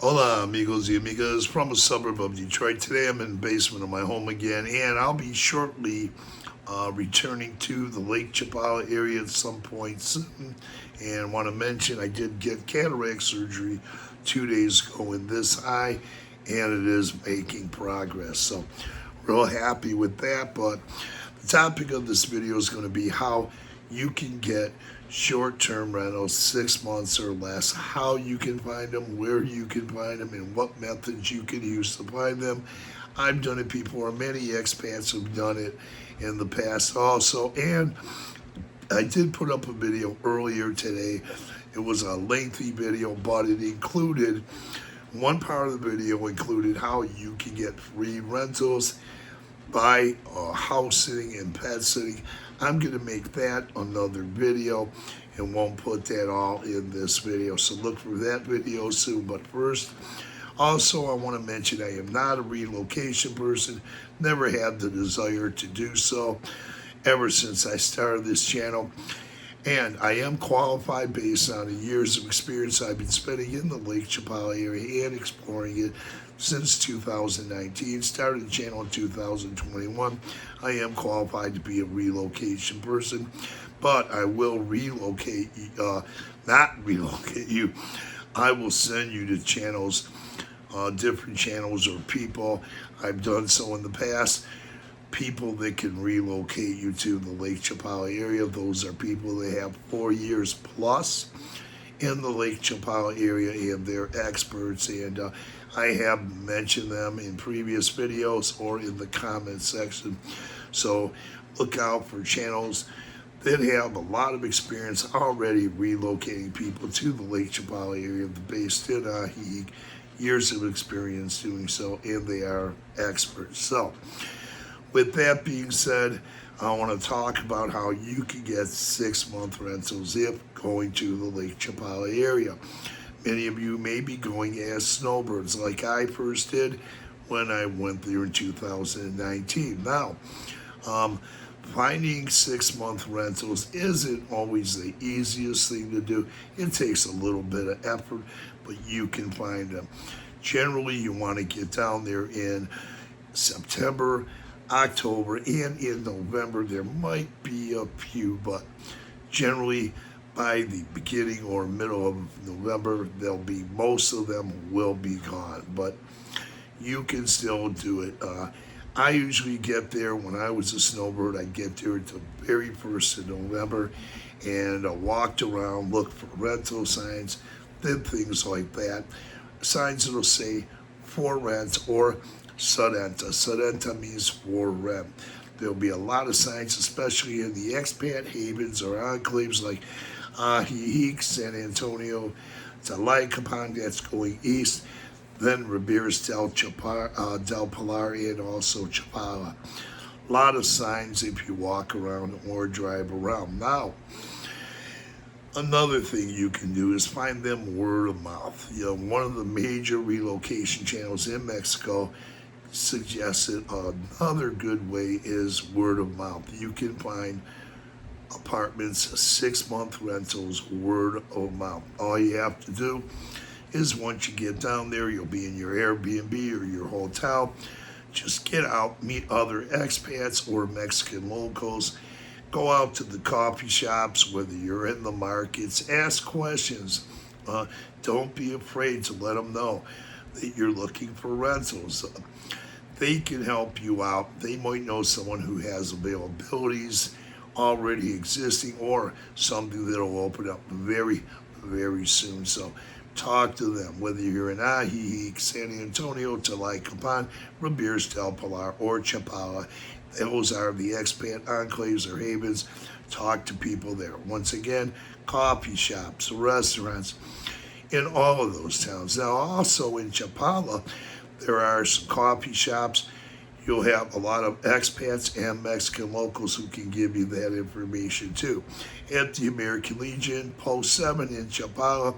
Hola, amigos y amigas, from a suburb of Detroit. Today I'm in the basement of my home again, and I'll be shortly returning to the Lake Chapala area at some point soon. And want to mention I did get cataract surgery 2 days ago in this eye, and it is making progress. So, real happy with that. But the topic of this video is going to be how you can get short-term rentals, 6 months or less, how you can find them, where you can find them, and what methods you can use to find them. I've done it before. Many expats have done it in the past also. And I did put up a video earlier today. It was a lengthy video, but it included, one part of the video included how you can get free rentals by house sitting and pet sitting. I'm going to make that another video and won't put that all in this video. So look for that video soon. But first, also I want to mention I am not a relocation person. Never had the desire to do so ever since I started this channel. And I am qualified based on the years of experience I've been spending in the Lake Chapala area and exploring it since 2019. Started the channel in 2021. I am qualified to be a relocation person, but I will relocate, not relocate you. I will send you to channels, different channels or people. I've done so in the past. People that can relocate you to the Lake Chapala area. Those are people that have 4 years plus in the Lake Chapala area, and they're experts. And I have mentioned them in previous videos or in the comment section. So look out for channels that have a lot of experience already relocating people to the Lake Chapala area, based in Ahi, years of experience doing so, and they are experts. So with that being said, I want to talk about how you can get 6-month rentals if going to the Lake Chapala area. Many of you may be going as Snowbirds, like I first did when I went there in 2019. Now, finding 6-month rentals isn't always the easiest thing to do. It takes a little bit of effort, but you can find them. Generally, you want to get down there in September, October, and in November. There might be a few, but generally by the beginning or middle of November, most of them will be gone, but you can still do it. I usually get there when I was a snowbird. I get there at the very 1st of November, and I walked around, looked for rental signs, did things like that. Signs that'll say for rent or Surrenta. Surrenta means for rent. There'll be a lot of signs, especially in the expat havens or enclaves like Ahi, San Antonio, Talaicapan, that's going east, then Ribeiras del Pilar, and also Chapala. A lot of signs if you walk around or drive around. Now, another thing you can do is find them word of mouth. You know, one of the major relocation channels in Mexico suggested another good way is word of mouth. You can find apartments, 6-month rentals, word of mouth. All you have to do is once you get down there, you'll be in your Airbnb or your hotel. Just get out, meet other expats or Mexican locals. Go out to the coffee shops, whether you're in the markets, ask questions. Don't be afraid to let them know that you're looking for rentals. They can help you out. They might know someone who has availabilities already existing or something that'll open up very, very soon. So talk to them, whether you're in Ahi, San Antonio, Talaicapan, Ribeiras del Pilar, or Chapala. Those are the expat enclaves or havens. Talk to people there. Once again, coffee shops, restaurants, in all of those towns. Now, also in Chapala, there are some coffee shops. You'll have a lot of expats and Mexican locals who can give you that information too. At the American Legion, Post 7 in Chapala,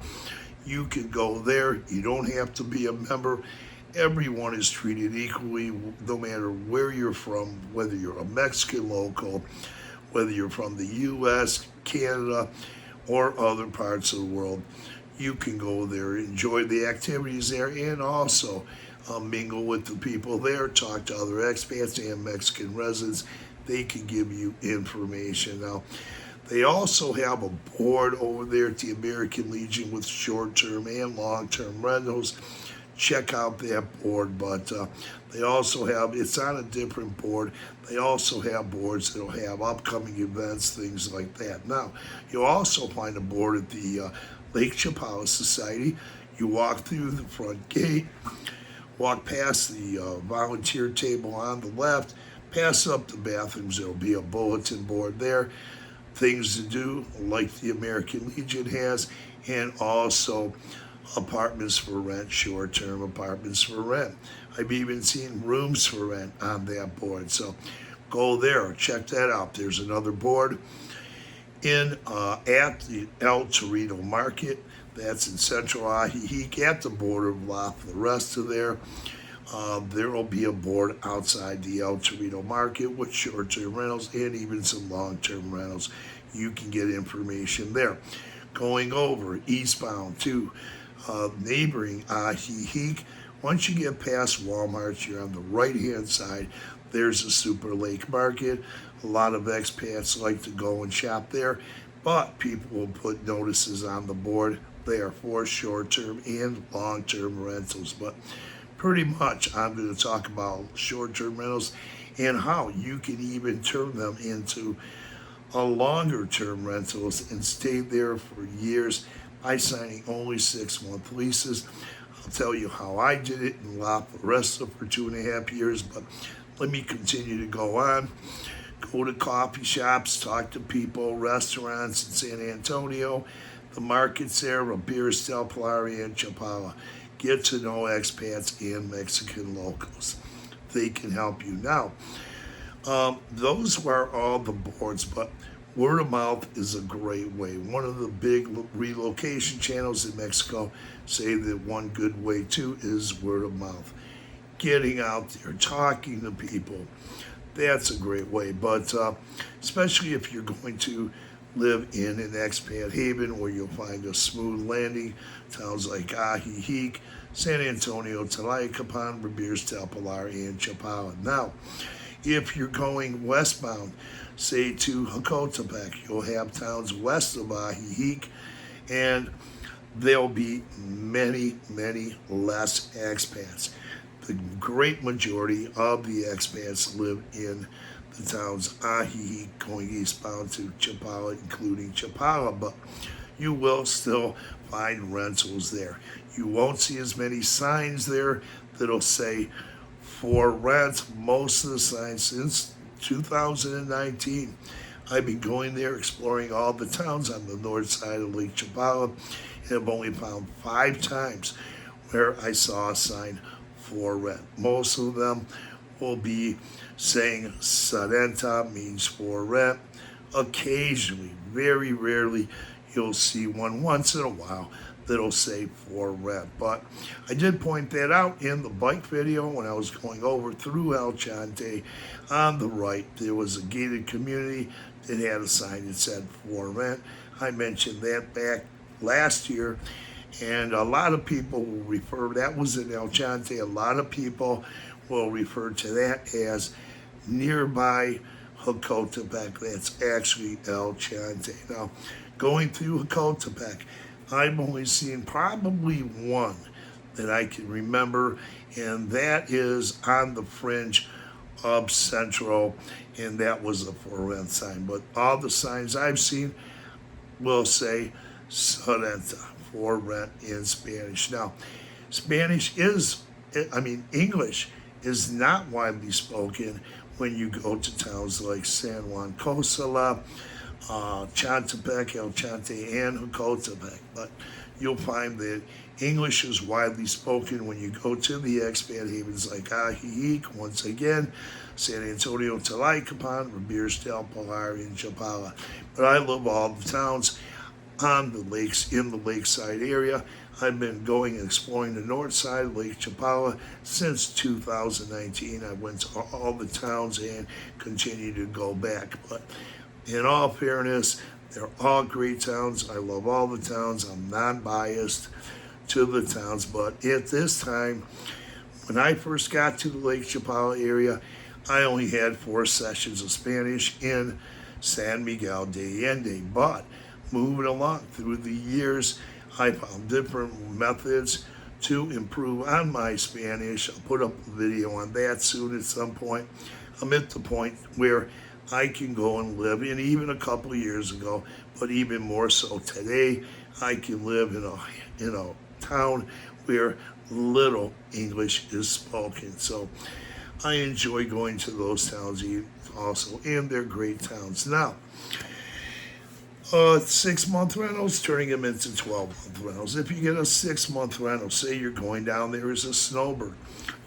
you can go there. You don't have to be a member. Everyone is treated equally, no matter where you're from, whether you're a Mexican local, whether you're from the U.S., Canada, or other parts of the world. You can go there, enjoy the activities there, and also mingle with the people there, talk to other expats and Mexican residents. They can give you information. Now, they also have a board over there at the American Legion with short-term and long-term rentals. Check out that board, but they also have, it's on a different board. They also have boards that'll have upcoming events, things like that. Now, you'll also find a board at the Lake Chapala Society. You walk through the front gate, walk past the volunteer table on the left, pass up the bathrooms. There'll be a bulletin board there, things to do like the American Legion has, and also apartments for rent, short-term apartments for rent. I've even seen rooms for rent on that board. So go there, check that out. There's another board in at the El Torito Market. That's in central Ajijic at the border of La Floresta there. There will be a board outside the El Torito Market with short-term rentals and even some long-term rentals. You can get information there. Going over eastbound to neighboring Ajijic, once you get past Walmart, you're on the right-hand side. There's a Super Lake Market. A lot of expats like to go and shop there, but people will put notices on the board there for short-term and long-term rentals. But pretty much I'm going to talk about short-term rentals and how you can even turn them into a longer-term rentals and stay there for years by signing only 6-month leases. I'll tell you how I did it in La Floresta for 2.5 years, but let me continue to go on. Go to coffee shops, talk to people, restaurants in San Antonio, the markets there, Ramirez del Pilar and Chapala. Get to know expats and Mexican locals. They can help you. Now, those were all the boards, but word of mouth is a great way. One of the big relocation channels in Mexico say that one good way too is word of mouth. Getting out there, talking to people, that's a great way. But especially if you're going to live in an expat haven where you'll find a smooth landing, towns like Ajijic, San Antonio, Tlayacapan, Ramirez del Pilar, and Chapala. Now, if you're going westbound, say to Jocotepec, you'll have towns west of Ajijic, and there'll be many, many less expats. The great majority of the expats live in the towns Ajijic, going eastbound to Chapala, including Chapala, but you will still find rentals there. You won't see as many signs there that'll say for rent. Most of the signs since 2019, I've been going there, exploring all the towns on the north side of Lake Chapala, and I've only found 5 times where I saw a sign for rent. Most of them will be saying Sarenta means for rent. Occasionally, very rarely, you'll see one once in a while that'll say for rent. But I did point that out in the bike video when I was going over through El Chante. On the right, there was a gated community that had a sign that said for rent. I mentioned that back last year, and a lot of people will refer, that was in El Chante, a lot of people will refer to that as nearby Jocotepec. That's actually El Chante. Now, going through Jocotepec, I've only seen probably one that I can remember, and that is on the fringe of Central, and that was a for rent sign. But all the signs I've seen will say Sarenta, for rent in Spanish. Now, English is not widely spoken when you go to towns like San Juan Cosala, Chantepec, El Chante, and Jocotepec. But you'll find that English is widely spoken when you go to the expat havens like Ajijic, once again, San Antonio, Tlayacapan, Ramirez del Pilar, and Chapala. But I love all the towns on the lakes, in the lakeside area. I've been going and exploring the north side of Lake Chapala since 2019. I went to all the towns and continue to go back. But in all fairness, They're all great towns. I love all the towns. I'm non-biased to the towns, but at this time, when I first got to the Lake Chapala area, I only had 4 sessions of Spanish in San Miguel de Allende. But moving along through the years, I found different methods to improve on my Spanish. I'll put up a video on that soon at some point. I'm at the point where I can go and live, and even a couple of years ago, but even more so today, I can live in a town where little English is spoken. So I enjoy going to those towns also, and they're great towns. Now, 6-month rentals, turning them into 12-month rentals. If you get a 6-month rental, say you're going down there as a snowbird,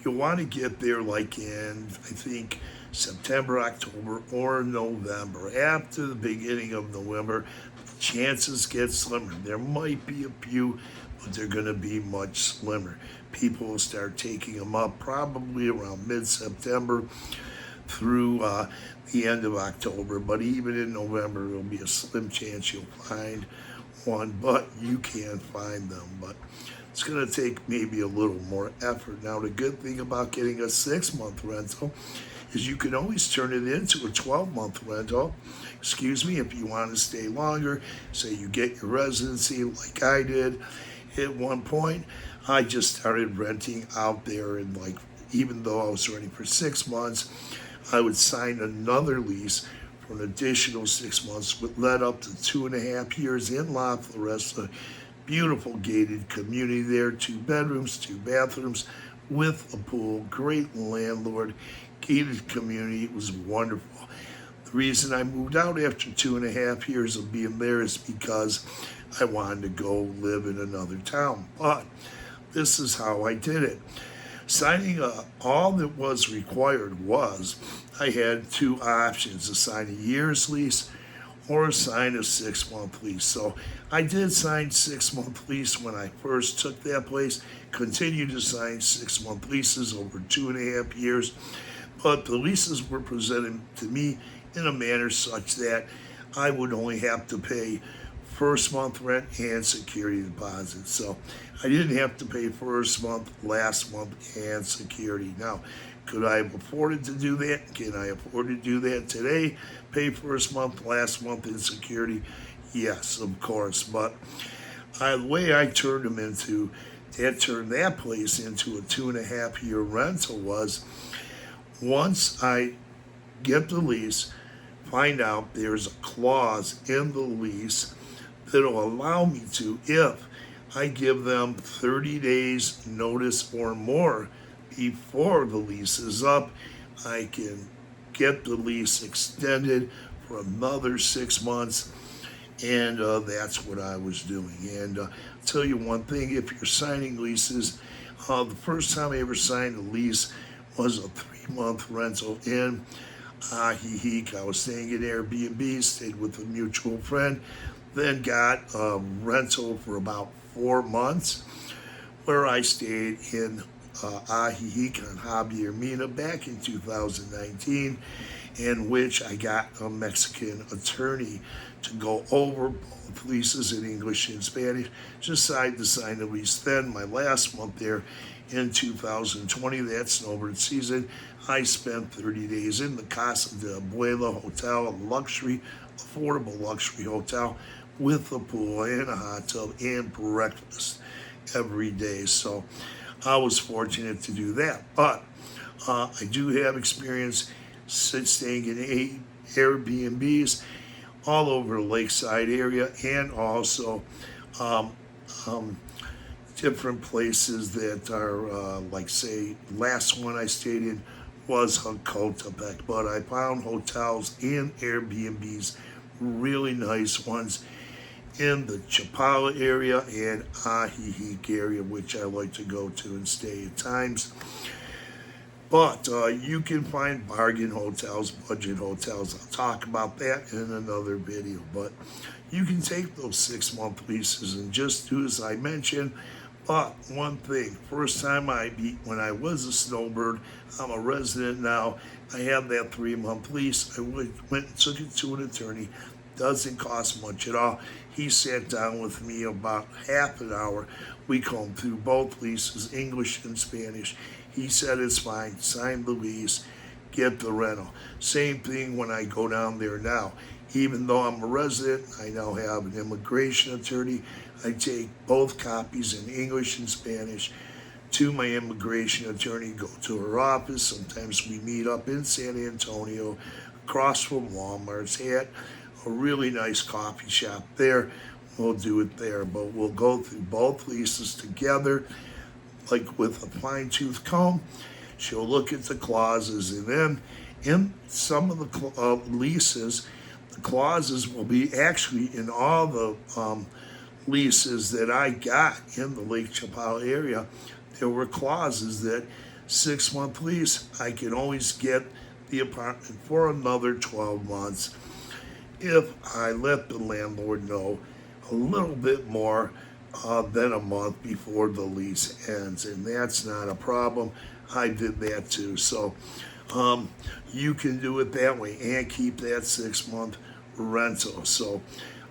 you'll want to get there like in, I think, September, October, or November. After the beginning of November, the chances get slimmer. There might be a few, but they're going to be much slimmer. People will start taking them up probably around mid-September through the end of October. But even in November, there'll be a slim chance you'll find one, but you can find them. But it's going to take maybe a little more effort. Now, the good thing about getting a 6-month rental is you can always turn it into a 12-month rental. If you want to stay longer, say you get your residency like I did. At one point, I just started renting out there, and even though I was renting for 6 months, I would sign another lease for an additional 6 months, which led up to 2.5 years in La Floresta. Beautiful gated community there, 2 bedrooms, 2 bathrooms with a pool, great landlord, gated community. It was wonderful. The reason I moved out after 2.5 years of being there is because I wanted to go live in another town. But this is how I did it. Signing all that was required was I had 2 options: to sign a year's lease or sign a 6-month lease. So I did sign 6-month lease when I first took that place, continued to sign 6-month leases over 2.5 years, but the leases were presented to me in a manner such that I would only have to pay first month rent and security deposit. So I didn't have to pay first month, last month, and security. Now, could I have afforded to do that? Can I afford to do that today? Pay first month, last month, and security? Yes, of course. But the way I turned that place into a 2.5-year rental was, once I get the lease, find out there's a clause in the lease that'll allow me to, if I give them 30 days notice or more before the lease is up, I can get the lease extended for another 6 months. And that's what I was doing. And I'll tell you one thing: if you're signing leases, the first time I ever signed a lease was a 3-month rental in Ajijic. I was staying in Airbnb, stayed with a mutual friend, then got a rental for about 4 months, where I stayed in Ajijic on Javier Mina back in 2019, in which I got a Mexican attorney to go over both leases in English and Spanish. Decided to sign a lease then. My last month there in 2020, that snowbird season, I spent 30 days in the Casa de Abuela Hotel, a affordable luxury hotel with a pool and a hot tub and breakfast every day. So I was fortunate to do that. But I do have experience staying in Airbnbs all over the lakeside area, and also different places that are say, last one I stayed in was Jacotepec, but I found hotels and Airbnbs, really nice ones, in the Chapala area and Ajijic area, which I like to go to and stay at times. But you can find bargain hotels, budget hotels. I'll talk about that in another video. But you can take those 6-month leases and just do as I mentioned. But one thing, first time when I was a snowbird, I'm a resident now, I have that 3-month lease. I went and took it to an attorney, Doesn't cost much at all. He sat down with me about half an hour. We combed through both leases, English and Spanish. He said it's fine, sign the lease, get the rental. Same thing when I go down there now. Even though I'm a resident, I now have an immigration attorney. I take both copies in English and Spanish to my immigration attorney, go to her office. Sometimes we meet up in San Antonio, across from Walmart's, at a really nice coffee shop there. We'll do it there, but we'll go through both leases together, like with a fine-tooth comb. She'll look at the clauses, and then in some of the leases, the clauses will be actually in all the leases that I got in the Lake Chapala area. There were clauses that 6-month lease, I can always get the apartment for another 12 months if I let the landlord know a little bit more than a month before the lease ends, and that's not a problem. I did that too. So you can do it that way and keep that 6-month rental. So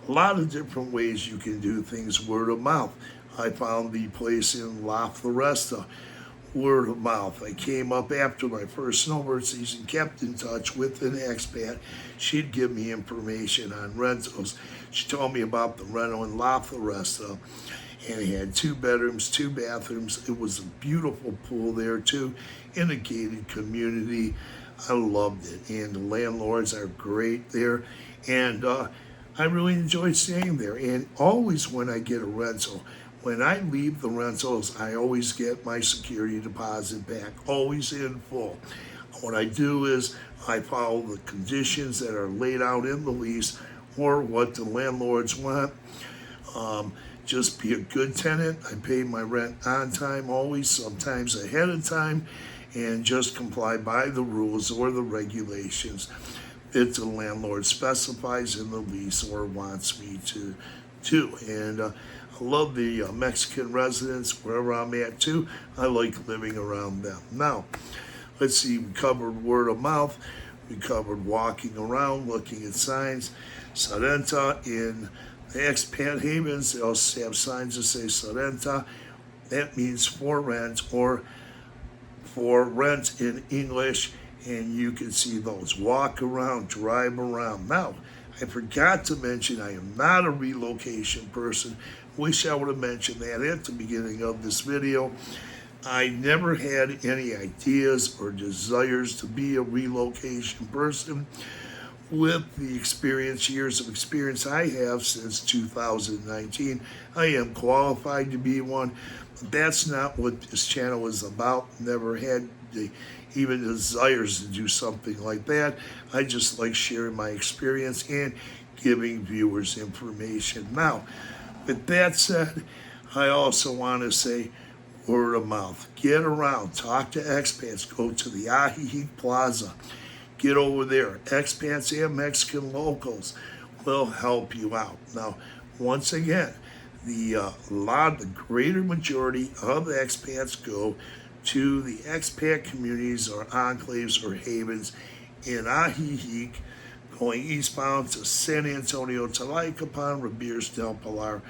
a lot of different ways you can do things. Word of mouth. I found the place in La Floresta. Word of mouth. I came up after my first Snowbird season, kept in touch with an expat. She'd give me information on rentals. She told me about the rental in La Floresta, and it had 2 bedrooms, 2 bathrooms. It was a beautiful pool there too, in a gated community. I loved it, and the landlords are great there, and I really enjoyed staying there. And always when I get a rental, when I leave the rentals, I always get my security deposit back, always in full. What I do is I follow the conditions that are laid out in the lease or what the landlords want. Just be a good tenant. I pay my rent on time, always, sometimes ahead of time, and just comply by the rules or the regulations that the landlord specifies in the lease or wants me to do. And I love the Mexican residents wherever I'm at too. I like living around them. Now, let's see, we covered word of mouth. We covered walking around, looking at signs. Sarenta in the expat havens, they also have signs that say Sarenta. That means for rent or for rent in English, and you can see those. Walk around, drive around. Now, I forgot to mention I am not a relocation person. Wish I would have mentioned that at the beginning of this video. I never had any ideas or desires to be a relocation person. With the years of experience I have since 2019, I am qualified to be one. But that's not what this channel is about. Never had even desires to do something like that. I just like sharing my experience and giving viewers information. Now, with that said, I also want to say word of mouth. Get around, talk to expats, go to the Ajijic Plaza. Get over there. Expats and Mexican locals will help you out. Now, once again, the greater majority of the expats go to the expat communities or enclaves or havens in Ajijic, going eastbound to San Antonio, Tlayacapan, Ramirez del Pilar,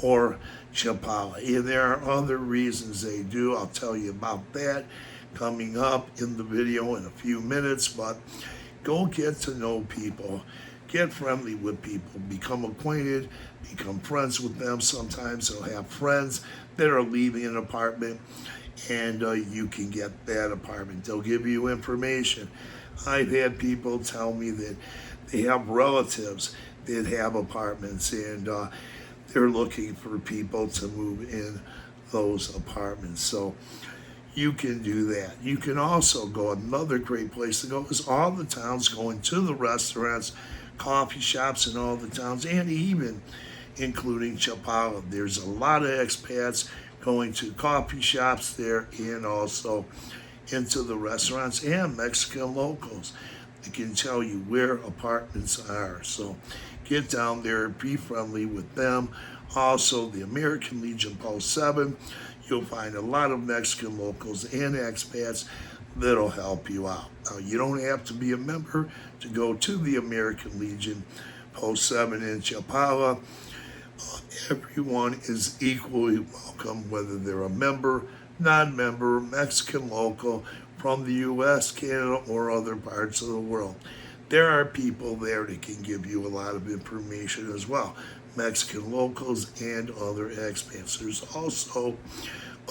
or Chapala. And there are other reasons they do. I'll tell you about that coming up in the video in a few minutes, but go get to know people, get friendly with people, become acquainted, become friends with them. Sometimes they'll have friends that are leaving an apartment, and you can get that apartment. They'll give you information. I've had people tell me that they have relatives that have apartments, and they're looking for people to move in those apartments. So you can do that. You can also go, another great place to go is all the towns, going to the restaurants, coffee shops in all the towns, and even including Chapala. There's a lot of expats going to coffee shops there and also into the restaurants, and Mexican locals. They can tell you where apartments are. So get down there, be friendly with them. Also, the American Legion Post 7. You'll find a lot of Mexican locals and expats that'll help you out. Now, you don't have to be a member to go to the American Legion Post 7 in Chapala. Everyone is equally welcome, whether they're a member, non-member, Mexican local, from the U.S., Canada, or other parts of the world. There are people there that can give you a lot of information as well, Mexican locals and other expats. There's also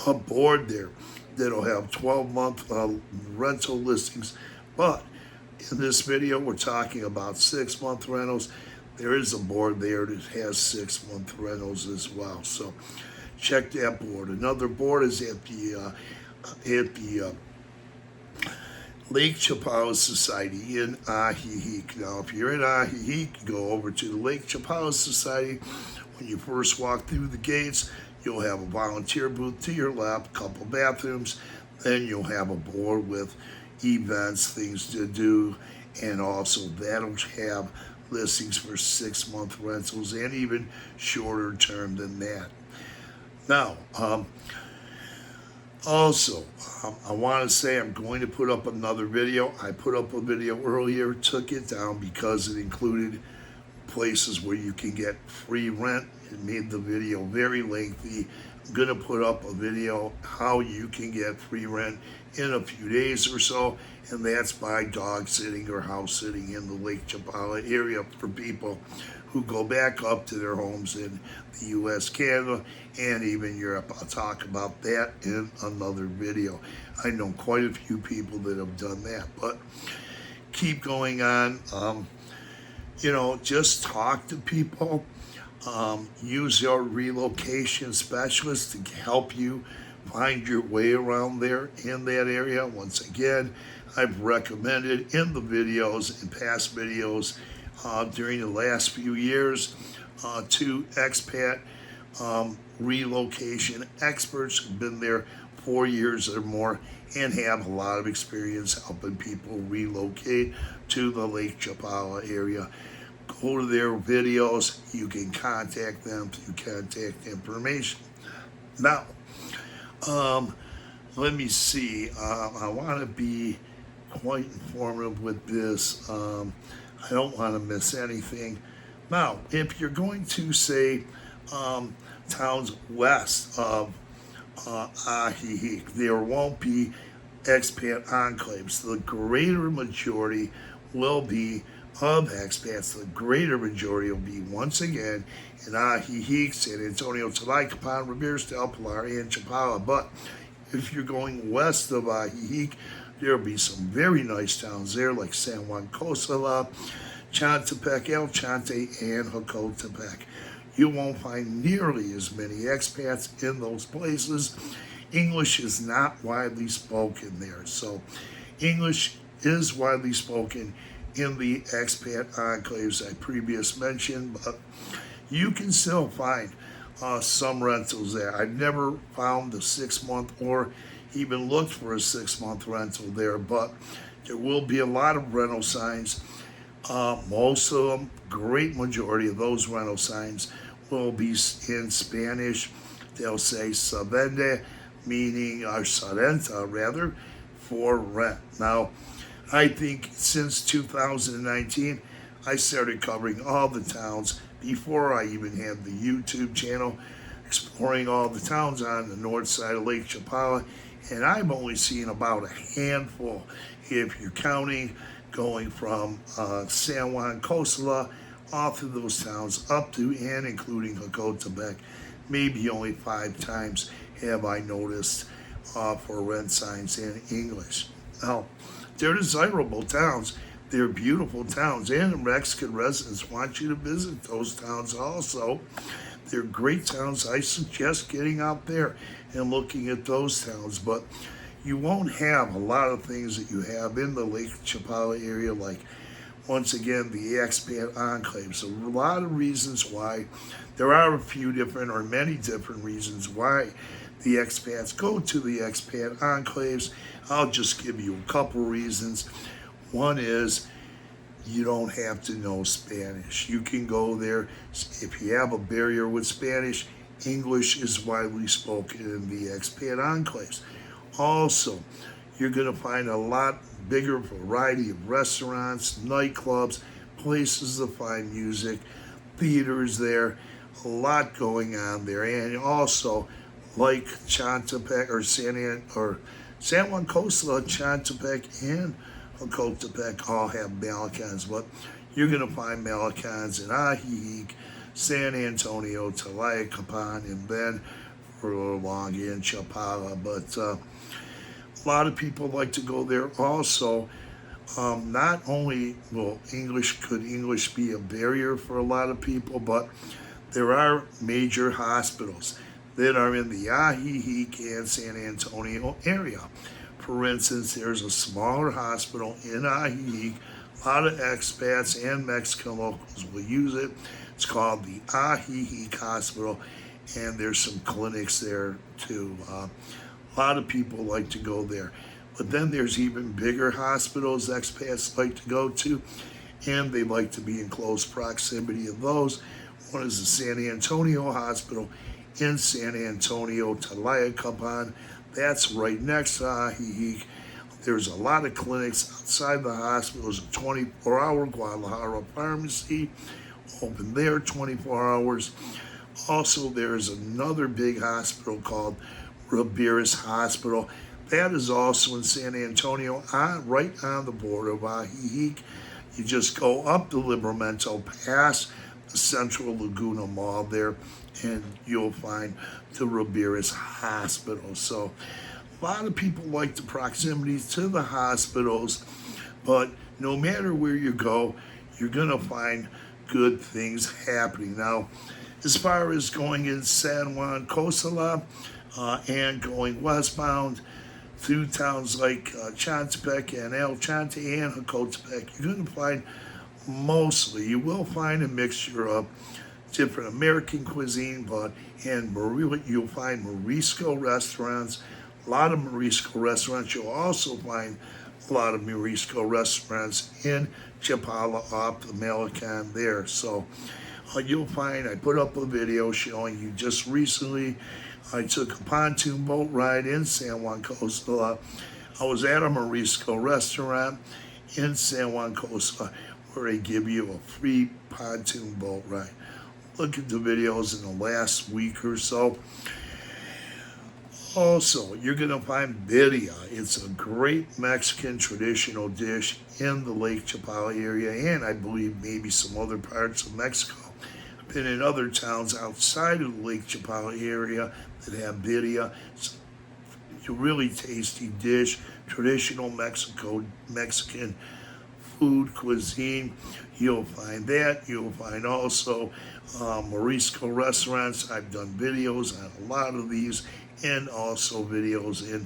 a board there that'll have 12-month rental listings, but in this video we're talking about 6-month rentals. There is a board there that has 6-month rentals as well, so check that board. Another board is at the Lake Chapala Society in Ajijic. Now, if you're in Ajijic, go over to the Lake Chapala Society. When you first walk through the gates, you'll have a volunteer booth to your left, a couple bathrooms. Then you'll have a board with events, things to do, and also that'll have listings for 6-month rentals and even shorter term than that. Now, also, I want to say I'm going to put up another video. I put up a video earlier, took it down because it included places where you can get free rent. It made the video very lengthy. I'm going to put up a video how you can get free rent in a few days or so, and that's by dog sitting or house sitting in the Lake Chapala area for people who go back up to their homes in the U.S., Canada, and even Europe. I'll talk about that in another video. I know quite a few people that have done that, but keep going on. Just talk to people. Use your relocation specialist to help you find your way around there in that area. Once again, I've recommended in the videos, in past videos, during the last few years, to expat relocation experts who've been there 4 years or more and have a lot of experience helping people relocate to the Lake Chapala area. Go to their videos. You can contact them through contact information. Now, let me see. I want to be quite informative with this. I don't want to miss anything. Now, if you're going to say towns west of Ajijic, there won't be expat enclaves. The greater majority will be of expats. The greater majority will be, once again, in Ajijic, San Antonio, Tlaquepaque, Ramirez, Del Pilar, and Chapala. But if you're going west of Ajijic, there'll be some very nice towns there, like San Juan Cosala, Chantepec, El Chante, and Jocotepec. You won't find nearly as many expats in those places. English is not widely spoken there. So English is widely spoken in the expat enclaves I previously mentioned, but you can still find some rentals there. I've never found a 6-month or even looked for a 6-month rental there, but there will be a lot of rental signs. Most of them, great majority of those rental signs will be in Spanish. They'll say se vende, meaning, or se renta rather, for rent. Now, I think since 2019, I started covering all the towns before I even had the YouTube channel, exploring all the towns on the north side of Lake Chapala, and I've only seen about a handful, if you're counting, going from San Juan Cosala, all through those towns, up to and including Jocotepec. Maybe only 5 times have I noticed for rent signs in English. Now, they're desirable towns. They're beautiful towns, and the Mexican residents want you to visit those towns also. They're great towns. I suggest getting out there and looking at those towns, but you won't have a lot of things that you have in the Lake Chapala area, like, once again, the expat enclaves. A lot of reasons why. There are a few different or many different reasons why the expats go to the expat enclaves. I'll just give you a couple reasons. One is you don't have to know Spanish. You can go there. If you have a barrier with Spanish, English is widely spoken in the expat enclaves. Also, you're going to find a lot bigger variety of restaurants, nightclubs, places to find music, theaters there, a lot going on there. And also, like Chantepec or San Juan Costa, Chantepec and Hocotepec all have Malecons, but you're going to find Malecons in Ajijic, San Antonio, Tlayacapan, and then further along in Chapala. But a lot of people like to go there also. Not only will could English be a barrier for a lot of people, but there are major hospitals that are in the Ajijic and San Antonio area. For instance, there's a smaller hospital in Ajijic. A lot of expats and Mexican locals will use it. It's called the Ajijic Hospital, and there's some clinics there too. A lot of people like to go there. But then there's even bigger hospitals expats like to go to, and they like to be in close proximity of those. One is the San Antonio Hospital in San Antonio, Tlayacapan. That's right next to Ajijic. There's a lot of clinics outside the hospital. There's a 24-hour Guadalajara pharmacy open there 24 hours. Also, there's another big hospital called Ribeiras Hospital. That is also in San Antonio, right on the border of Ajijic. You just go up the Libramento, past the Central Laguna Mall there, and you'll find the Ribeiras Hospital. So a lot of people like the proximity to the hospitals, but no matter where you go, you're going to find good things happening. Now, as far as going in San Juan Costa and going westbound through towns like Chantepec and El Chante and Hocotepec, you're going to find you will find a mixture of different American cuisine, you'll find Morisco restaurants, a lot of Morisco restaurants. You'll also find a lot of Morisco restaurants in Chapala off the Malecon there. So you'll find, I put up a video showing you just recently, I took a pontoon boat ride in San Juan Costa. I was at a Morisco restaurant in San Juan Costa where they give you a free pontoon boat ride. Look at the videos in the last week or so. Also, you're going to find birria. It's a great Mexican traditional dish in the Lake Chapala area, and I believe maybe some other parts of Mexico. I've been in other towns outside of the Lake Chapala area that have birria. It's a really tasty dish, traditional Mexican food cuisine. You'll find that. You'll find also Morisco restaurants. I've done videos on a lot of these, and also videos in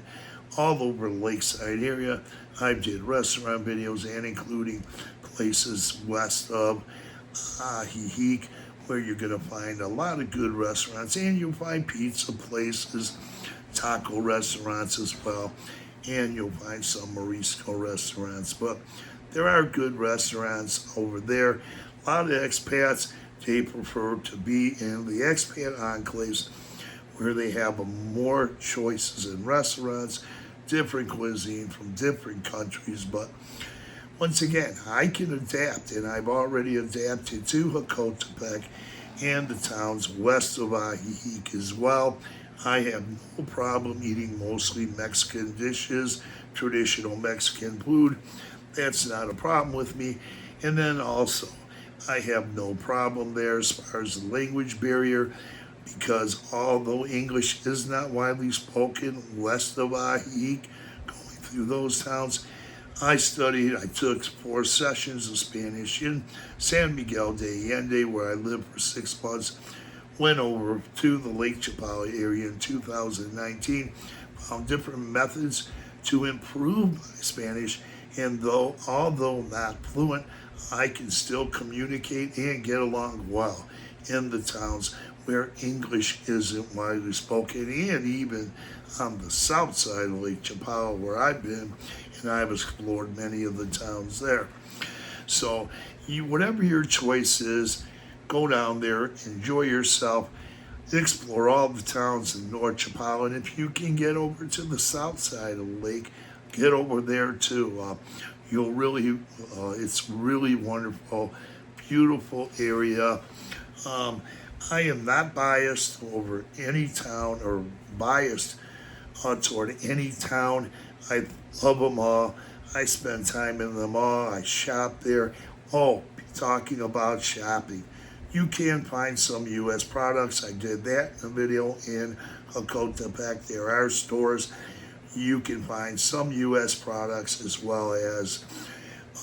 all over the lakeside area. I did restaurant videos and including places west of Ajijic, where you're going to find a lot of good restaurants, and you'll find pizza places, taco restaurants as well, and you'll find some Morisco restaurants. But there are good restaurants over there. A lot of expats, they prefer to be in the expat enclaves where they have more choices in restaurants, different cuisine from different countries. But once again, I can adapt, and I've already adapted to Hocotepec and the towns west of Ajijic as well. I have no problem eating mostly Mexican dishes, traditional Mexican food. That's not a problem with me. And then also, I have no problem there as far as the language barrier, because although English is not widely spoken west of Ajijic, going through those towns, I took 4 sessions of Spanish in San Miguel de Allende, where I lived for 6 months. Went over to the Lake Chapala area in 2019, found different methods to improve my Spanish, and although not fluent, I can still communicate and get along well in the towns where English isn't widely spoken, and even on the south side of Lake Chapala where I've been, and I've explored many of the towns there. So whatever your choice is, go down there, enjoy yourself, explore all the towns in North Chapala, and if you can get over to the south side of the lake, get over there too. You'll really, it's really wonderful, beautiful area. Um, I am not biased over any town or biased toward any town. I love them all. I spend time in them all. I shop there. Oh, talking about shopping. You can find some U.S. products. I did that in a video in Hakotepec. There are stores. You can find some U.S. products as well as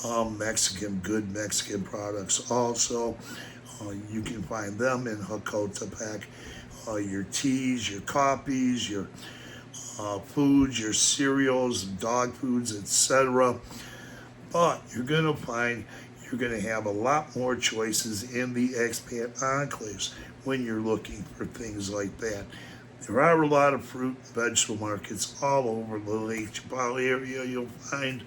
good Mexican products also. You can find them in Hakotepec. Your teas, your coffees, your foods, your cereals, dog foods, etc. But you're gonna have a lot more choices in the expat enclaves when you're looking for things like that. There are a lot of fruit and vegetable markets all over the Lake Chapala area. You'll find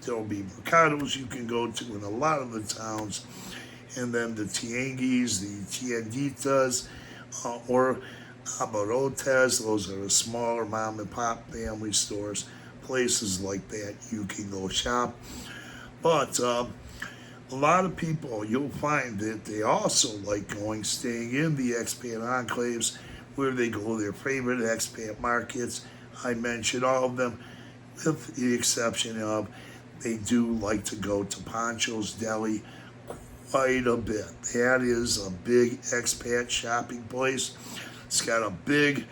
there'll be mercados you can go to in a lot of the towns, and then the tianguis, the tienditas, or abarotes. Those are the smaller mom and pop family stores, places like that you can go shop. But a lot of people, you'll find that they also like staying in the expat enclaves where they go to their favorite expat markets. I mentioned all of them, with the exception of they do like to go to Pancho's Deli quite a bit. That is a big expat shopping place. It's got a big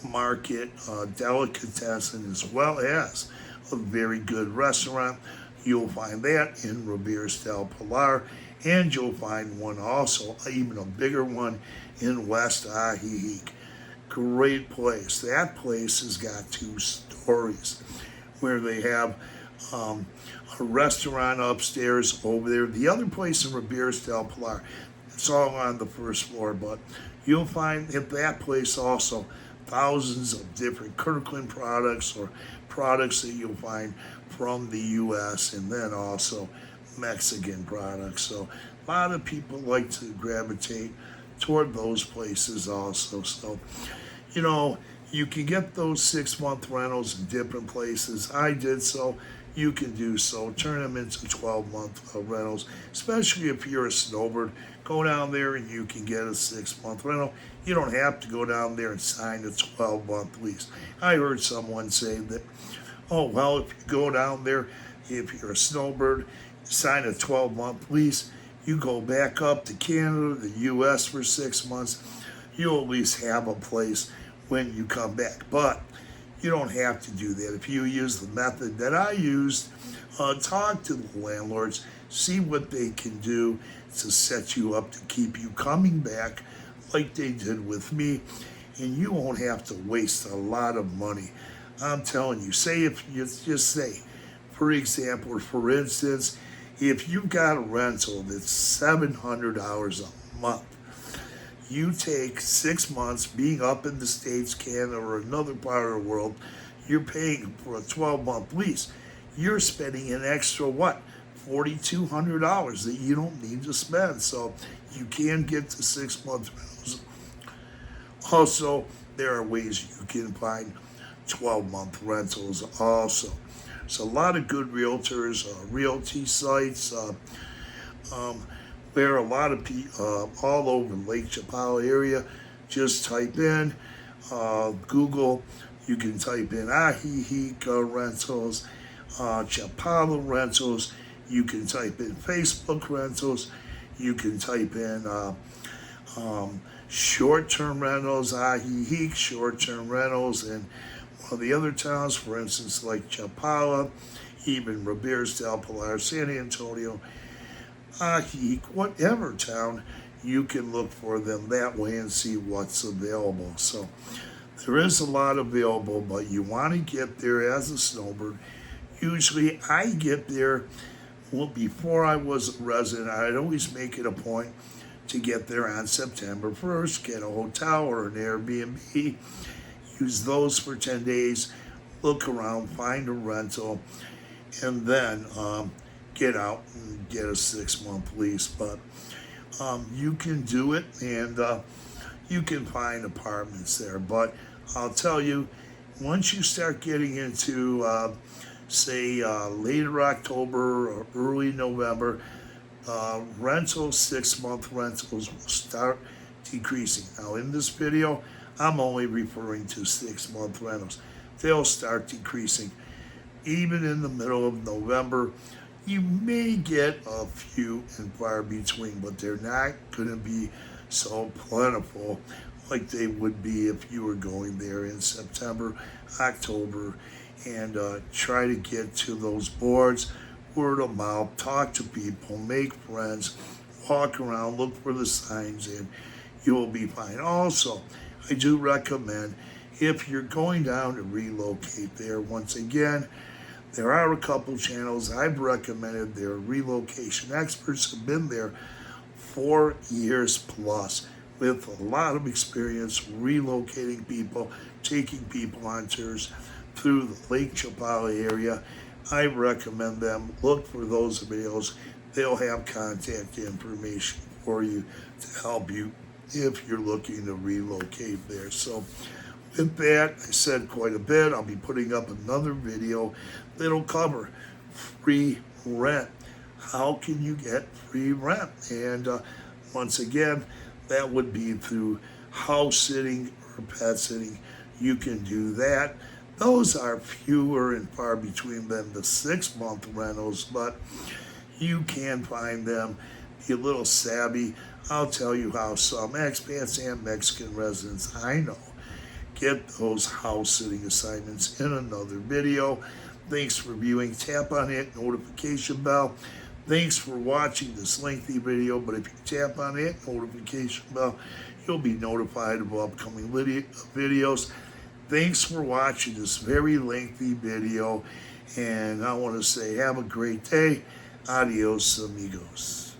market, delicatessen, as well as a very good restaurant. You'll find that in Ribeiros del Pilar, and you'll find one also, even a bigger one, in West Ajijic. Great place. That place has got 2 stories where they have a restaurant upstairs over there. The other place in Ribeiros del Pilar, it's all on the first floor, but you'll find at that place also thousands of different Kirkland products or products that you'll find from the U.S. and then also Mexican products. So a lot of people like to gravitate toward those places also. So, you can get those 6-month rentals in different places. I did so. You can do so. Turn them into 12-month rentals, especially if you're a snowbird. Go down there and you can get a 6-month rental. You don't have to go down there and sign a 12-month lease. I heard someone say that, oh, well, if you go down there, if you're a snowbird, sign a 12-month lease, you go back up to Canada, the U.S. for 6 months, you'll at least have a place when you come back. But you don't have to do that. If you use the method that I used, talk to the landlords, see what they can do to set you up to keep you coming back like they did with me, and you won't have to waste a lot of money. I'm telling you, say if you just say, for example, or for instance, if you've got a rental that's $700 a month, you take 6 months being up in the States, Canada, or another part of the world, you're paying for a 12-month lease. You're spending an extra, $4,200 that you don't need to spend. So you can get to 6-month rentals. Also, there are ways you can find 12-month rentals also. So a lot of good realtors, realty sites, where a lot of people all over Lake Chapala area, just type in Google. You can type in Ajijic rentals, Chapala rentals. You can type in Facebook rentals. You can type in short-term rentals, Ajijic short-term rentals, and one of the other towns, for instance, like Chapala, even Ribeiros del Pilar, San Antonio, Ajijic, whatever town, you can look for them that way and see what's available. So there is a lot available, but you want to get there as a snowbird. Usually I get there, well, before I was a resident, I'd always make it a point to get there on September 1st, get a hotel or an Airbnb, use those for 10 days, look around, find a rental, and then get out and get a 6-month lease. But you can do it, and you can find apartments there. But I'll tell you, once you start getting into say later October or early November, rentals, 6-month rentals will start decreasing. Now in this video, I'm only referring to 6-month rentals. They'll start decreasing. Even in the middle of November, you may get a few and far between, but they're not going to be so plentiful like they would be if you were going there in September, October, and try to get to those boards, word of mouth, talk to people, make friends, walk around, look for the signs, and you'll be fine. Also, I do recommend, if you're going down to relocate there, once again, there are a couple channels I've recommended. They're relocation experts, have been there 4 years plus with a lot of experience relocating people, taking people on tours through the Lake Chapala area. I recommend them. Look for those videos. They'll have contact information for you to help you if you're looking to relocate there. So with that, I said quite a bit. I'll be putting up another video that'll cover free rent. How can you get free rent? And once again, that would be through house sitting or pet sitting. You can do that. Those are fewer and far between than the 6-month rentals, but you can find them. Be a little savvy. I'll tell you how some expats and Mexican residents I know get those house sitting assignments in another video. Thanks for viewing. Tap on that notification bell. Thanks for watching this lengthy video, but if you tap on that notification bell, you'll be notified of upcoming videos. Thanks for watching this very lengthy video, and I want to say have a great day. Adios, amigos.